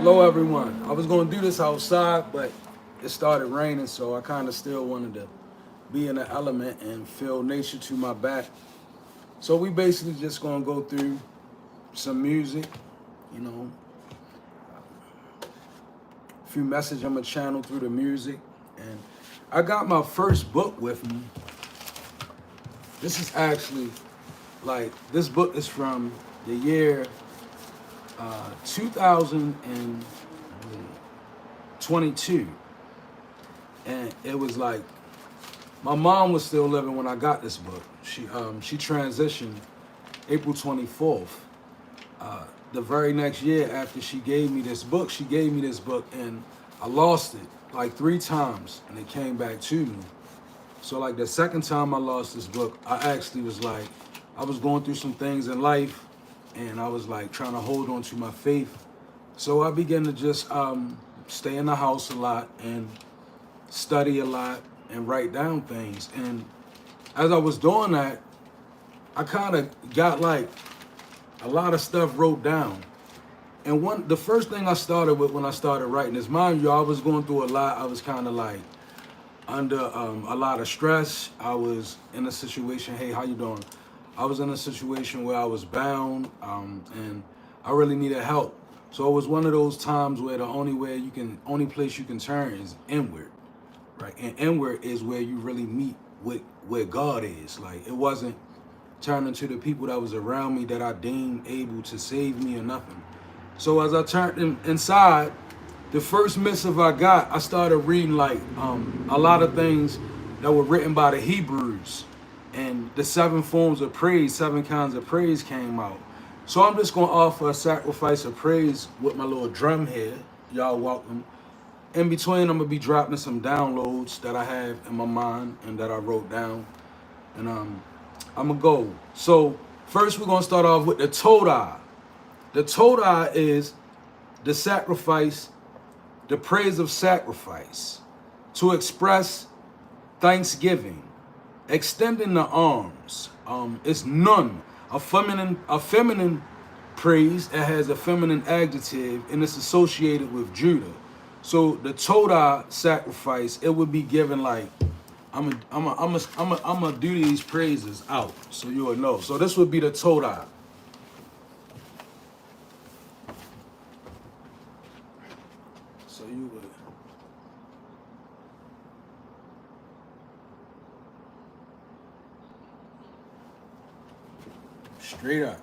Hello, everyone. I was going to do this outside, but it started raining, so I kind of still wanted to be in the element and feel nature to my back. So we basically just going to go through some music, you know, a few messages I'm going to channel through the music. And I got my first book with me. This is actually, this book is from the year 2022. And it was like, my mom was still living when I got this book. She transitioned April 24th. The very next year after she gave me this book, and I lost it like 3 times and it came back to me. So like the second time I lost this book, I actually was like, I was going through some things in life and I was like trying to hold on to my faith. So I began to just stay in the house a lot and study a lot and write down things. And as I was doing that, I kind of got like a lot of stuff wrote down. And the first thing I started with when I started writing is, mind you, I was going through a lot. I was kind of like under a lot of stress. I was in a situation, hey, how you doing? I was in a situation where I was bound and I really needed help. So it was one of those times where the only place you can turn is inward, right? And inward is where you really meet with where God is. Like, it wasn't turning to the people that was around me that I deemed able to save me or nothing. So as I turned inside, the first missive I got, I started reading like a lot of things that were written by the Hebrews, and the 7 forms of praise, 7 kinds of praise came out. So I'm just gonna offer a sacrifice of praise with my little drum here. Y'all welcome. In between, I'm gonna be dropping some downloads that I have in my mind and that I wrote down, and I'm gonna go. So first, we're gonna start off with the Todah. The Todah is the sacrifice, the praise of sacrifice, to express thanksgiving, extending the arms. It's nun, a feminine praise that has a feminine adjective, and it's associated with Judah. So the Todah sacrifice, it would be given like, I'm gonna do these praises out, so you will know. So this would be the Todah. So you would. Straight up.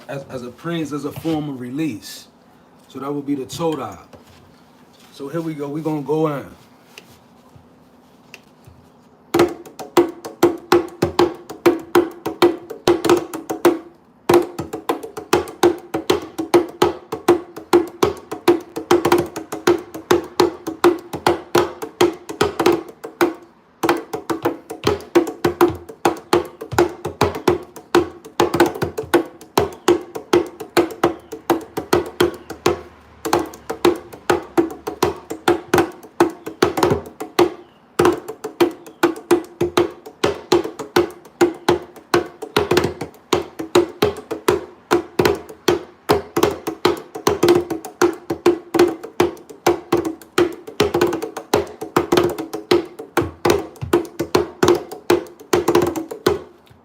As a praise, as a form of release. So that would be the Todah. So here we go. We're going to go in.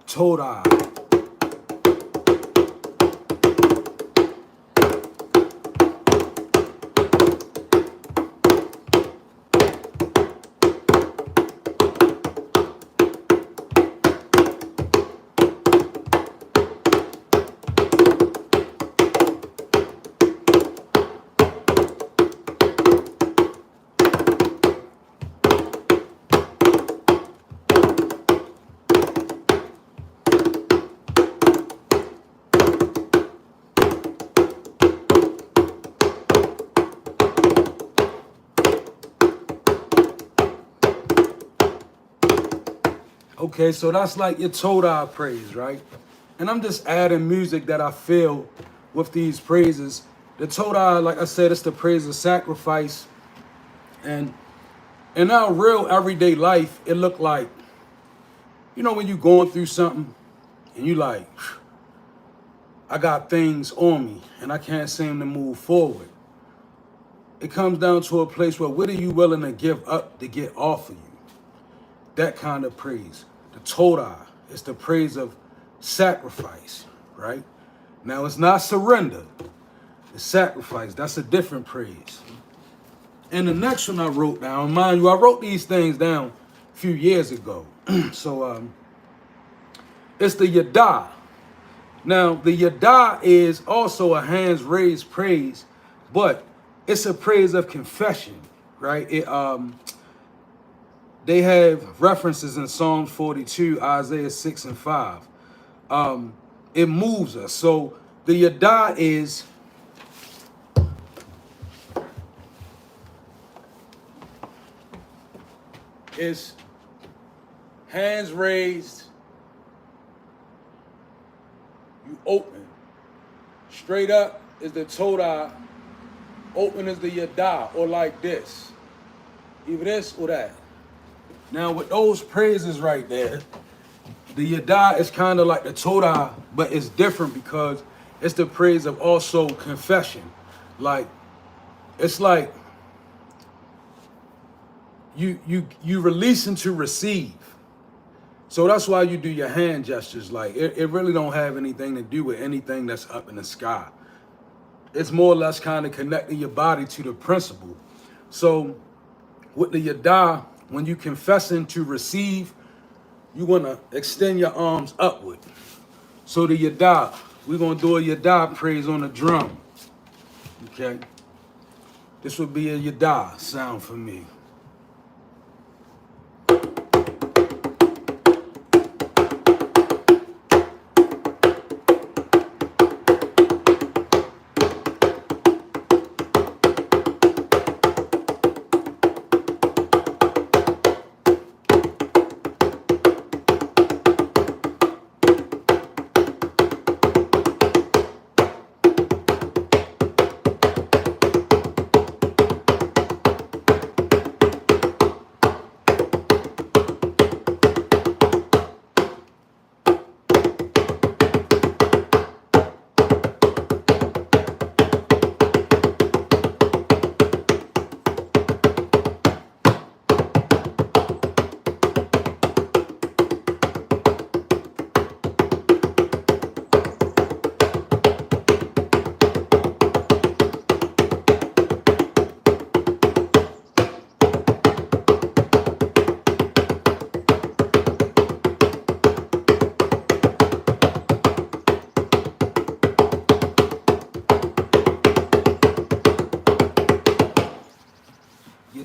Todah. Okay, so that's like your Todah praise, right? And I'm just adding music that I feel with these praises. The Todah, like I said, it's the praise of sacrifice. And in our real everyday life, it looked like, when you going through something and you like, I got things on me and I can't seem to move forward. It comes down to a place where what are you willing to give up to get off of you? That kind of praise. The Torah is the praise of sacrifice, right? Now it's not surrender, it's sacrifice. That's a different praise. And the next one I wrote down, mind you, I wrote these things down a few years ago. So it's the Yada. Now the Yada is also a hands raised praise, but it's a praise of confession, right? They have references in Psalms 42, Isaiah 6 and 5. It moves us. So the Yada is hands raised, you open. Straight up is the Torah, open is the Yada, or like this. Either this or that. Now with those praises right there, the Yada is kind of like the Torah, but it's different because it's the praise of also confession. Like, it's like you releasing to receive. So that's why you do your hand gestures. Like it really don't have anything to do with anything that's up in the sky. It's more or less kind of connecting your body to the principle. So with the Yada, when you confessing to receive, you want to extend your arms upward. So the Yada, we're going to do a Yada praise on the drum. Okay? This would be a Yada sound for me.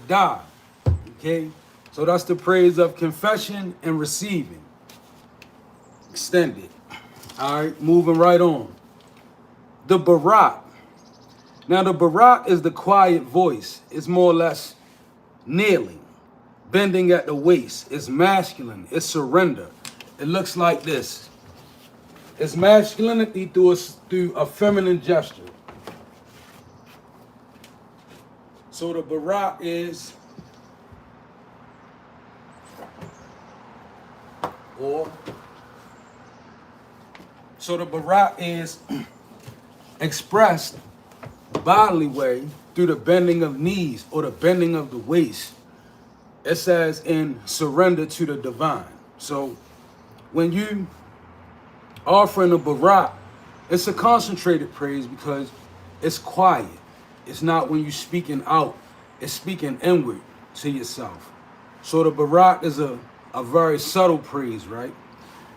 Yada. Okay? So that's the praise of confession and receiving. Extended. All right, moving right on. The Barak. Now the Barak is the quiet voice. It's more or less kneeling, bending at the waist. It's masculine. It's surrender. It looks like this. It's masculinity through a feminine gesture. So the Barak is, so the Barak is expressed bodily way through the bending of knees or the bending of the waist. It says in surrender to the divine. So when you offering a Barak, it's a concentrated praise because it's quiet. It's not when you speaking out, it's speaking inward to yourself. So the Barak is a very subtle praise, right?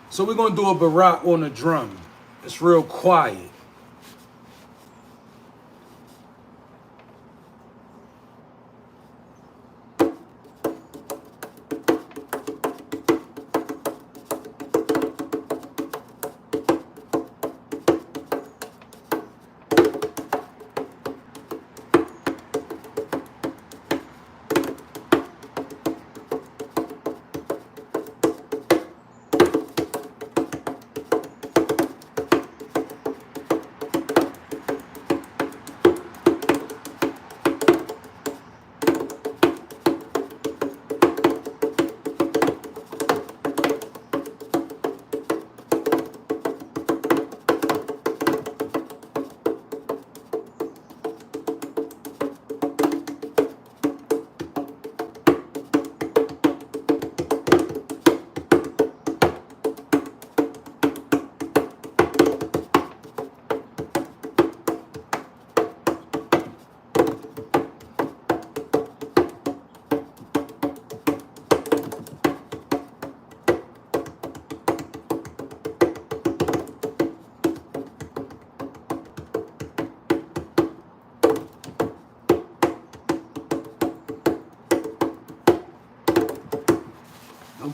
So we're gonna do a Barak on the drum. It's real quiet.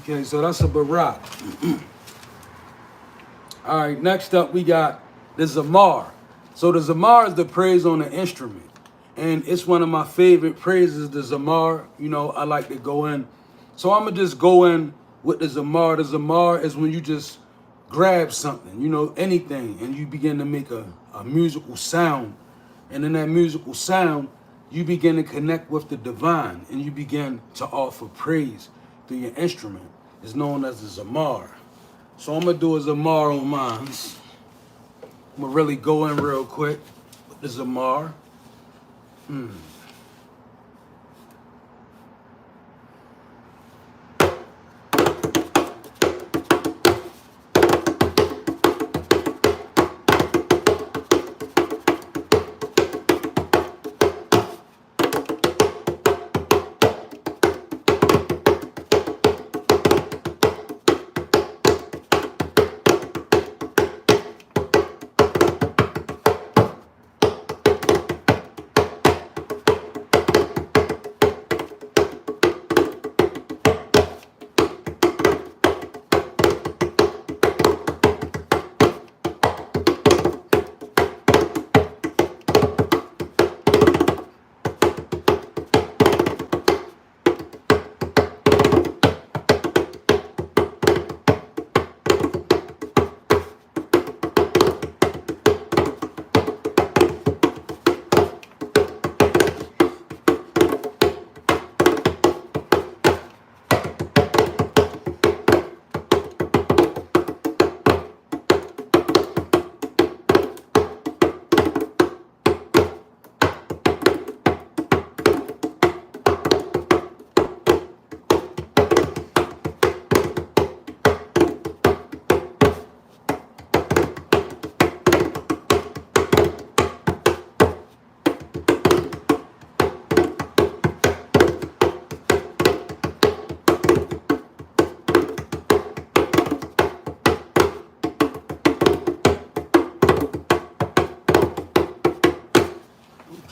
Okay, so that's a Barak. All right, next up we got the Zamar. So the Zamar is the praise on the instrument. And it's one of my favorite praises, the Zamar. You know, I like to go in. So I'm going to just go in with the Zamar. The Zamar is when you just grab something, you know, anything, and you begin to make a musical sound. And in that musical sound, you begin to connect with the divine, and you begin to offer praise through your instrument. It's known as the Zamar. So I'm going to do a Zamar on mine. I'm going to really go in real quick with the Zamar.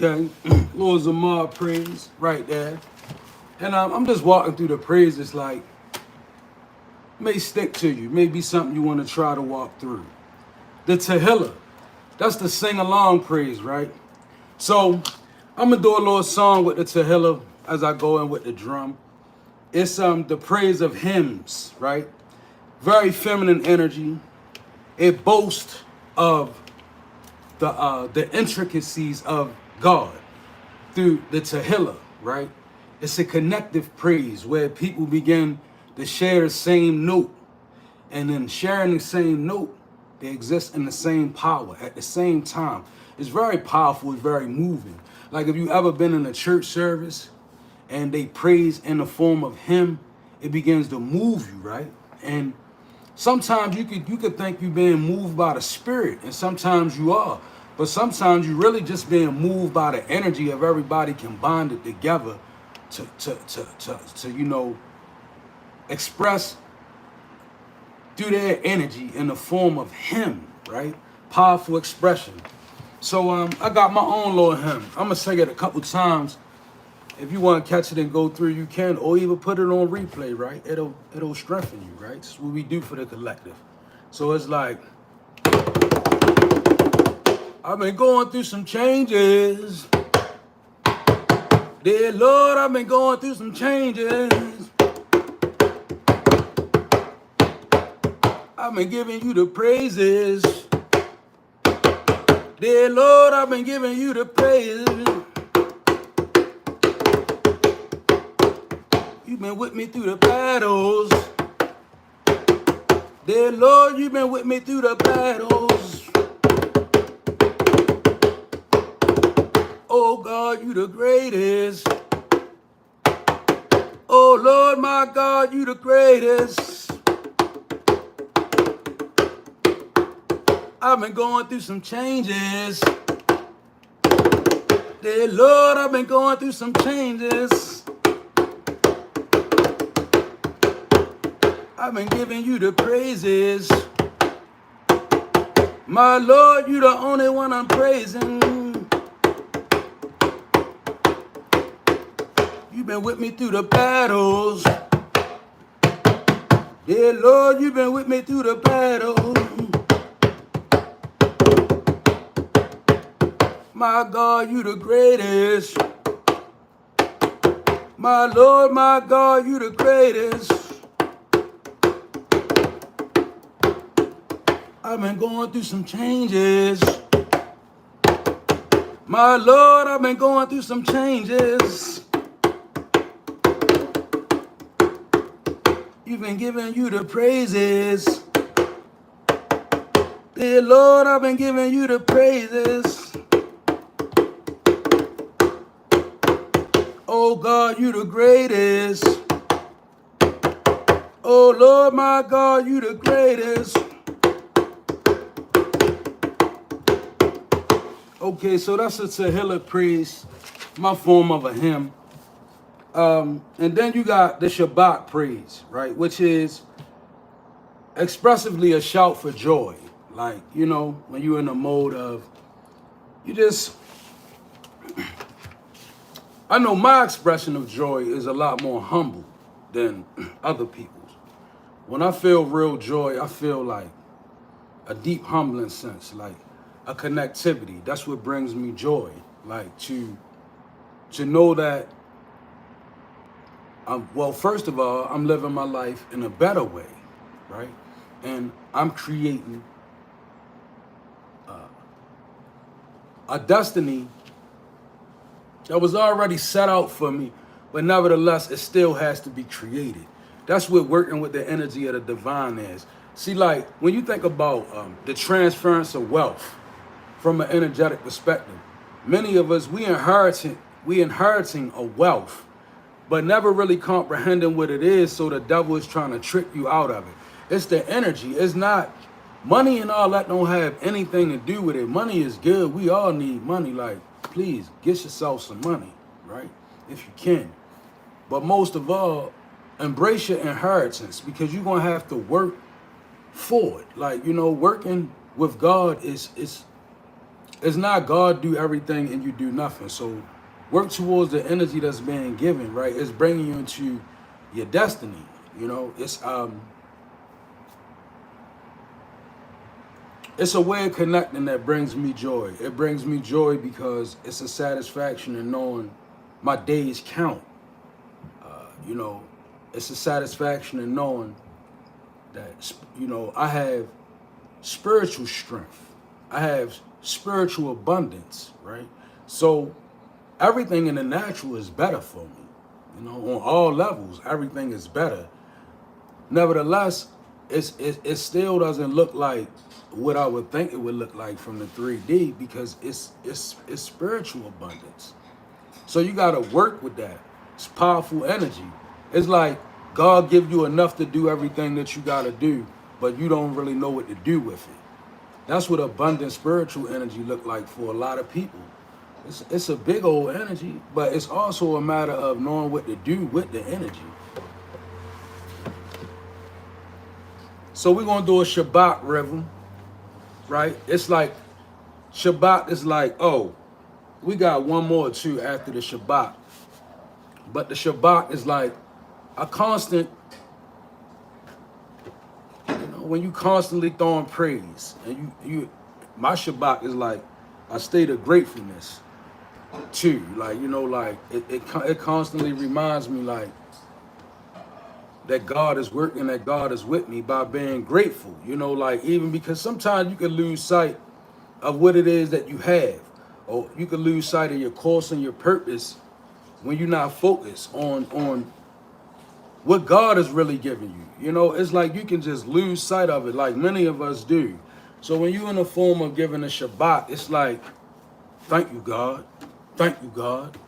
Okay, Lord Zamar praise right there. And I'm just walking through the praises like, may stick to you, may be something you want to try to walk through. The Tehillah, that's the sing-along praise, right? So I'm going to do a little song with the Tehillah as I go in with the drum. It's the praise of hymns, right? Very feminine energy. It boasts of the intricacies of God through the Tehillah, right? It's a connective praise where people begin to share the same note. And in sharing the same note, they exist in the same power at the same time. It's very powerful, it's very moving. Like if you ever been in a church service and they praise in the form of hymn, it begins to move you, right? And sometimes you could think you're being moved by the spirit, and sometimes you are. But sometimes you're really just being moved by the energy of everybody combined together to you know, express through their energy in the form of hymn, right? Powerful expression. So I got my own little hymn. I'm gonna sing it a couple times. If you want to catch it and go through, you can, or even put it on replay, right? It'll strengthen you, right? It's what we do for the collective. So it's like, I've been going through some changes. Dear Lord, I've been going through some changes. I've been giving you the praises. Dear Lord, I've been giving you the praises. You've been with me through the battles. Dear Lord, you've been with me through the battles. Oh God, you the greatest. Oh Lord, my God, you the greatest. I've been going through some changes. Dear Lord, I've been going through some changes. I've been giving you the praises. My Lord, you the only one I'm praising. You've been with me through the battles. Dear Lord, you've been with me through the battle. My God, you the greatest. My Lord, my God, you the greatest. I've been going through some changes. My Lord, I've been going through some changes. You've been giving you the praises. Dear Lord, I've been giving you the praises. Oh God, you the greatest. Oh Lord, my God, you the greatest. Okay, so that's a Tehillah praise, my form of a hymn. And then you got the Shabbat praise, right? Which is expressively a shout for joy. Like, you know, when you're in a mode of, you just, I know my expression of joy is a lot more humble than other people's. When I feel real joy, I feel like a deep humbling sense, like a connectivity. That's what brings me joy. Like to know that well, first of all, I'm living my life in a better way, right? And I'm creating a destiny that was already set out for me, but nevertheless, it still has to be created. That's what working with the energy of the divine is. See, like when you think about the transference of wealth from an energetic perspective, many of us we inheriting a wealth, but never really comprehending what it is. So the devil is trying to trick you out of it. It's the energy. It's not money and all that. Don't have anything to do with it. Money is good. We all need money. Like, please get yourself some money, right? If you can. But most of all, embrace your inheritance because you're gonna have to work for it. Like, you know, working with God is not God do everything and you do nothing. So work towards the energy that's being given, right? It's bringing you into your destiny. You know, it's a way of connecting that brings me joy. It brings me joy because it's a satisfaction in knowing my days count. You know, it's a satisfaction in knowing that, you know, I have spiritual strength. I have spiritual abundance, right? So everything in the natural is better for me. You know, on all levels, everything is better. Nevertheless, it still doesn't look like what I would think it would look like from the 3D because it's spiritual abundance. So you got to work with that. It's powerful energy. It's like God give you enough to do everything that you got to do, but you don't really know what to do with it. That's what abundant spiritual energy look like for a lot of people. It's a big old energy, but it's also a matter of knowing what to do with the energy. So we're going to do a Shabbat rhythm, right? It's like, Shabbat is like, oh, we got one more or two after the Shabbat. But the Shabbat is like a constant, you know, when you constantly throwing praise. And my Shabbat is like a state of gratefulness too. Like, you know, like it constantly reminds me like that God is working, that God is with me by being grateful. You know, like even because sometimes you can lose sight of what it is that you have. Or you can lose sight of your course and your purpose when you're not focused on what God is really giving you. You know, it's like you can just lose sight of it like many of us do. So when you're in the form of giving a Shabbat, it's like, thank you, God. Thank you, God.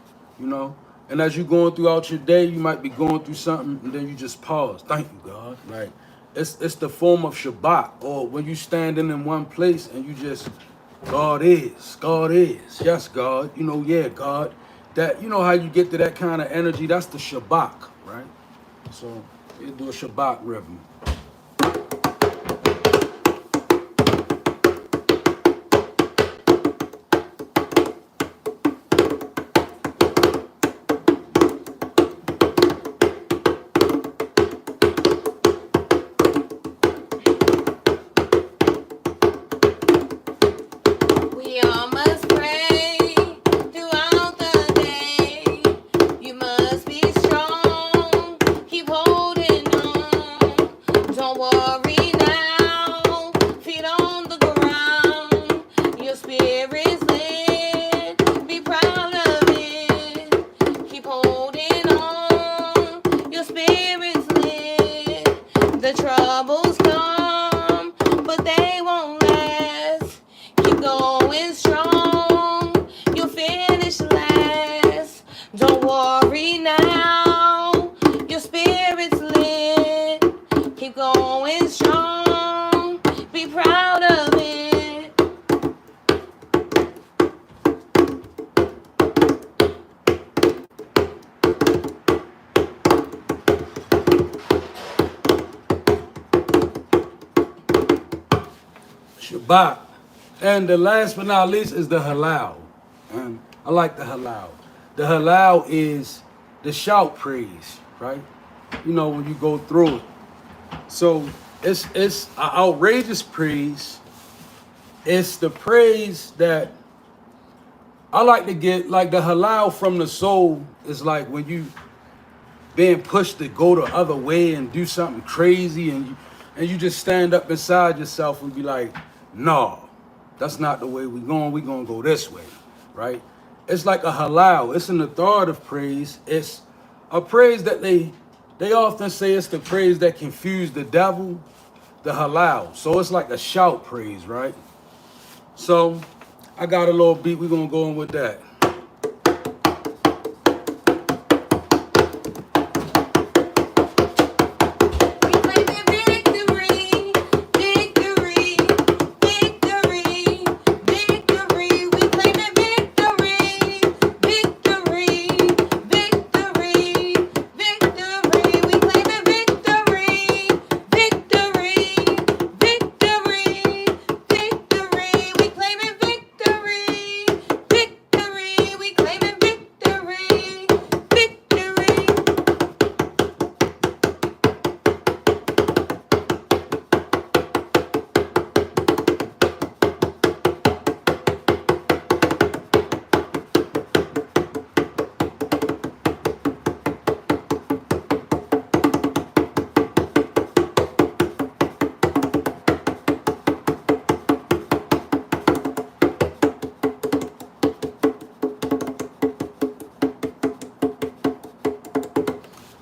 You know? And as you're going throughout your day, you might be going through something and then you just pause. Thank you, God. Like, it's the form of Shabbat. Or when you standing in one place and you just, God is. Yes, God. You know, yeah, God. That, you know how you get to that kind of energy? That's the Shabbat, right? So you do a Shabbat rhythm. Shabbat. And the last but not least is the halal. And I like the halal. The halal is the shout praise, right? You know, when you go through it. So it's an outrageous praise. It's the praise that I like to get, like the halal from the soul is like when you being pushed to go the other way and do something crazy, and you just stand up inside yourself and be like, no, that's not the way we're gonna go this way, right? It's like a halal. It's an authoritative praise. It's a praise that they often say it's the praise that confused the devil, the halal. So it's like a shout praise, right? So I got a little beat. We're gonna go in with that.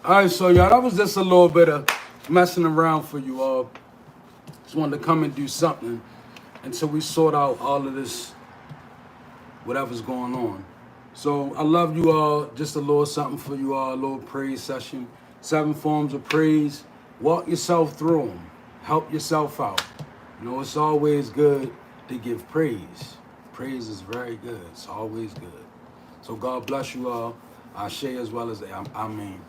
All right, so y'all, that was just a little bit of messing around for you all. Just wanted to come and do something until we sort out all of this, whatever's going on. So I love you all. Just a little something for you all, a little praise session. 7 forms of praise. Walk yourself through them. Help yourself out. You know, it's always good to give praise. Praise is very good. It's always good. So God bless you all. Ashe as well as Amen.